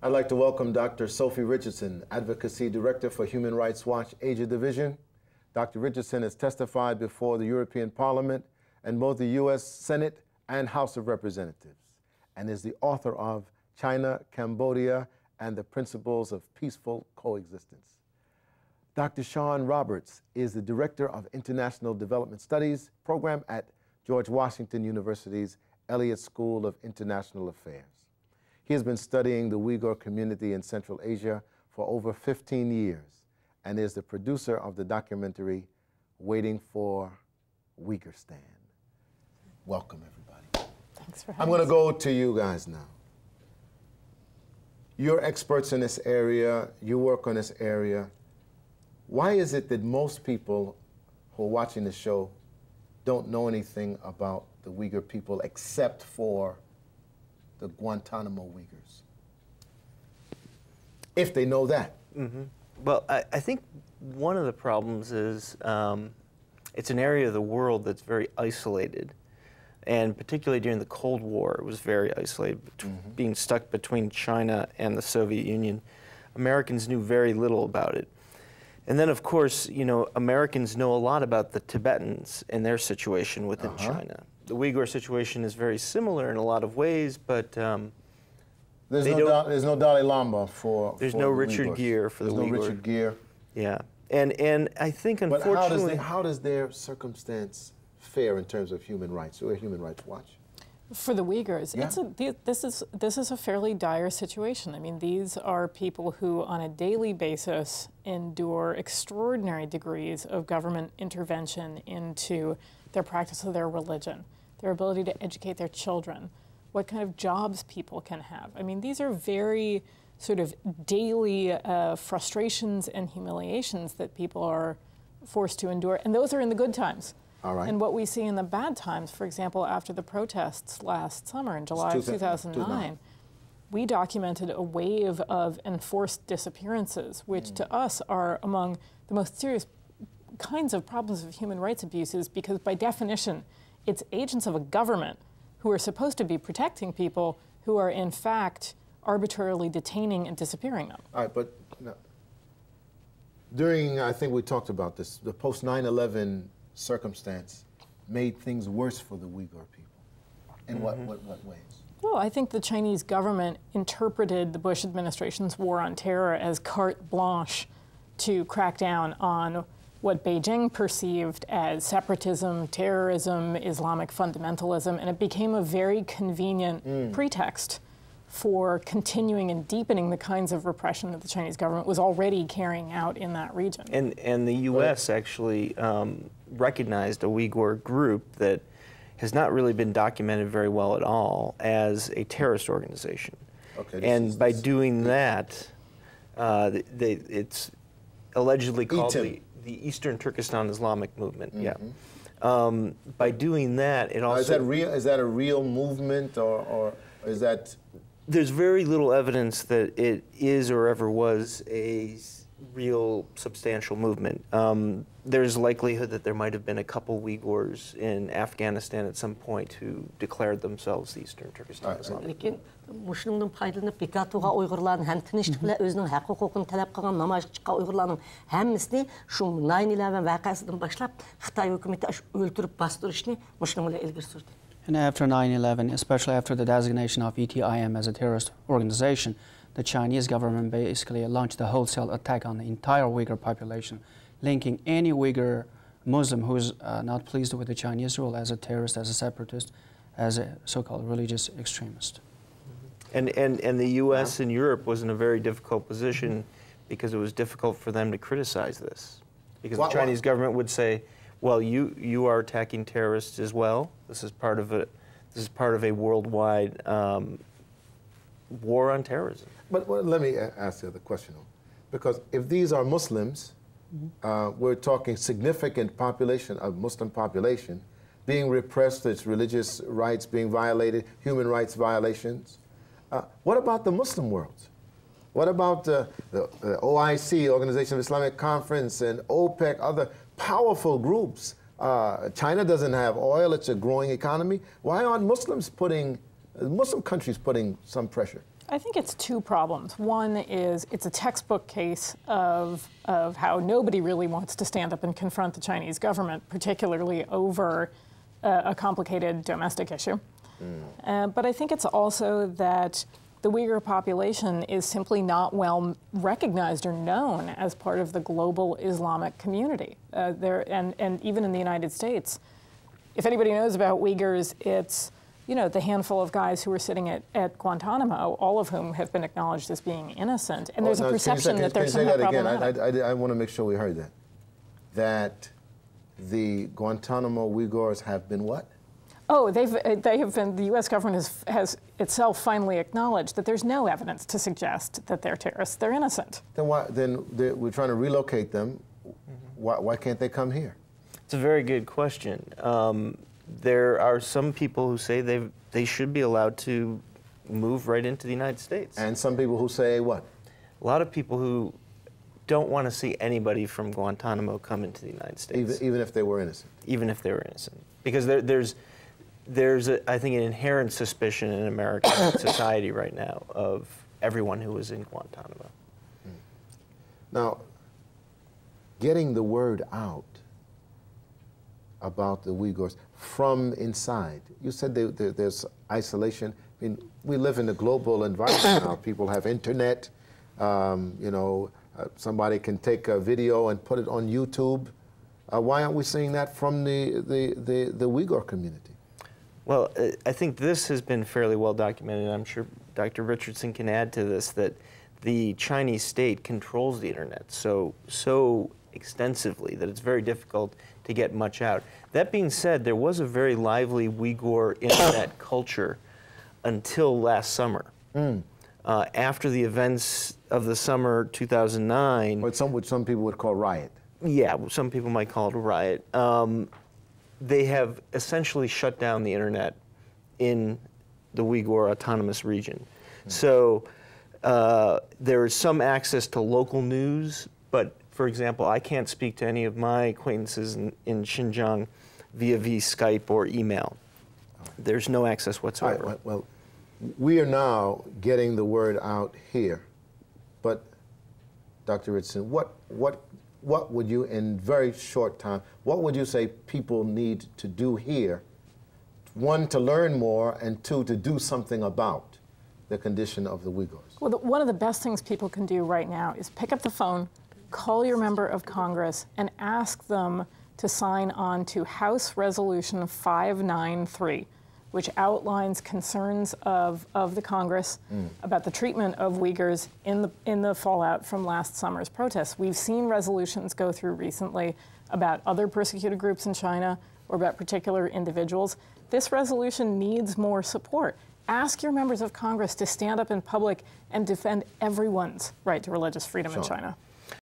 I'd like to welcome Dr. Sophie Richardson, Advocacy Director for Human Rights Watch Asia Division. Dr. Richardson has testified before the European Parliament and both the U.S. Senate and House of Representatives, and is the author of China, Cambodia, and the Principles of Peaceful Coexistence. Dr. Sean Roberts is the Director of International Development Studies program at George Washington University's Elliott School of International Affairs. He has been studying the Uyghur community in Central Asia for over 15 years and is the producer of the documentary Waiting for Turkestan. Welcome, everybody. Thanks for having us. I'm going to go to you guys now. You're experts in this area. You work on this area. Why is it that most people who are watching the show don't know anything about the Uyghur people except for the Guantanamo Uyghurs? If they know that. Mm-hmm. Well, I think one of the problems is it's an area of the world that's very isolated. And particularly during the Cold War, it was very isolated, being stuck between China and the Soviet Union. Americans knew very little about it. And then, of course, you know, Americans know a lot about the Tibetans and their situation within China. The Uyghur situation is very similar in a lot of ways, but there's no Dalai Lama for there's no Richard Gere for the Uyghur. There's no Richard Gere. Yeah, and I think unfortunately, but how does their circumstance fare in terms of human rights? We're Human Rights Watch. For the Uyghurs, yeah. this is a fairly dire situation. I mean, these are people who, on a daily basis, endure extraordinary degrees of government intervention into their practice of their religion, their ability to educate their children, what kind of jobs people can have. I mean, these are very sort of daily frustrations and humiliations that people are forced to endure, and those are in the good times. All right. And what we see in the bad times, for example, after the protests last summer in July of 2009, we documented a wave of enforced disappearances, which to us are among the most serious kinds of problems of human rights abuses, because by definition, it's agents of a government who are supposed to be protecting people who are in fact arbitrarily detaining and disappearing them. All right, but during, I think we talked about this, the post 9/11 circumstance made things worse for the Uyghur people. In what ways? Well, I think the Chinese government interpreted the Bush administration's war on terror as carte blanche to crack down on what Beijing perceived as separatism, terrorism, Islamic fundamentalism, and it became a very convenient pretext for continuing and deepening the kinds of repression that the Chinese government was already carrying out in that region. And the U.S. actually recognized a Uyghur group that has not really been documented very well at all as a terrorist organization. Okay, and by doing that, it's allegedly called the Eastern Turkestan Islamic Movement. Yeah. By doing that, it also is that a real movement, or is that? There's very little evidence that it is or ever was a real substantial movement. There's likelihood that there might have been a couple Uyghurs in Afghanistan at some point who declared themselves the Eastern Turkestan Islamic. Мушныңның пайдаланып бекатуға уйғырларын һәм тыныштықла өзінің хақы хукукын талап кылган намазга чыккан уйғырларның һәммәсен шу 9/11 вакыйсыдан башлап Хытай хөкүмәте өлтүрүп бастырышны мушның белән илгәр сүрде. And after 9/11, especially after the designation of ETIM as a terrorist organization, the Chinese government basically launched a wholesale attack on the entire Uyghur population, linking any Uyghur Muslim who is not pleased with the Chinese rule as a terrorist, as a separatist, as a so-called religious extremist. And the U.S. and Europe was in a very difficult position because it was difficult for them to criticize this. Because the Chinese government would say, well, you are attacking terrorists as well. This is part of a worldwide war on terrorism. But let me ask the other question, because if these are Muslims, we're talking significant population of Muslim population being repressed, its religious rights being violated, human rights violations. What about the Muslim world? What about the OIC, Organization of Islamic Conference, and OPEC, other powerful groups? China doesn't have oil, it's a growing economy. Why aren't Muslim countries putting some pressure? I think it's two problems. One is it's a textbook case of how nobody really wants to stand up and confront the Chinese government, particularly over a complicated domestic issue. But I think it's also that the Uyghur population is simply not well recognized or known as part of the global Islamic community. And even in the United States, if anybody knows about Uyghurs, it's the handful of guys who are sitting at Guantanamo, all of whom have been acknowledged as being innocent. And there's a perception that they're somehow problematic. I want to make sure we heard that. That the Guantanamo Uyghurs have been what? Oh, they have been, the U.S. government has itself finally acknowledged that there's no evidence to suggest that they're terrorists. They're innocent. Then we're trying to relocate them. Why can't they come here? It's a very good question. There are some people who say they should be allowed to move right into the United States. And some people who say what? A lot of people who don't want to see anybody from Guantanamo come into the United States. Even if they were innocent? Even if they were innocent. Because there's I think, an inherent suspicion in American society right now of everyone who was in Guantanamo. Now, getting the word out about the Uyghurs from inside. You said there's isolation. I mean, we live in a global environment now. People have internet. Somebody can take a video and put it on YouTube. Why aren't we seeing that from the Uyghur community? Well, I think this has been fairly well documented. I'm sure Dr. Richardson can add to this that the Chinese state controls the internet so extensively that it's very difficult to get much out. That being said, there was a very lively Uyghur internet culture until last summer. After the events of the summer 2009... What some people would call riot. Yeah, some people might call it a riot. They have essentially shut down the internet in the Uyghur Autonomous Region. So there is some access to local news, but for example, I can't speak to any of my acquaintances in Xinjiang via Skype or email. There's no access whatsoever. Right, well, we are now getting the word out here, but Dr. Richardson, what would you, in very short time, what would you say people need to do here? One, to learn more, and two, to do something about the condition of the Uyghurs? Well, one of the best things people can do right now is pick up the phone, call your member of Congress, and ask them to sign on to House Resolution 593, which outlines concerns of the Congress about the treatment of Uyghurs in the fallout from last summer's protests. We've seen resolutions go through recently about other persecuted groups in China or about particular individuals. This resolution needs more support. Ask your members of Congress to stand up in public and defend everyone's right to religious freedom in China.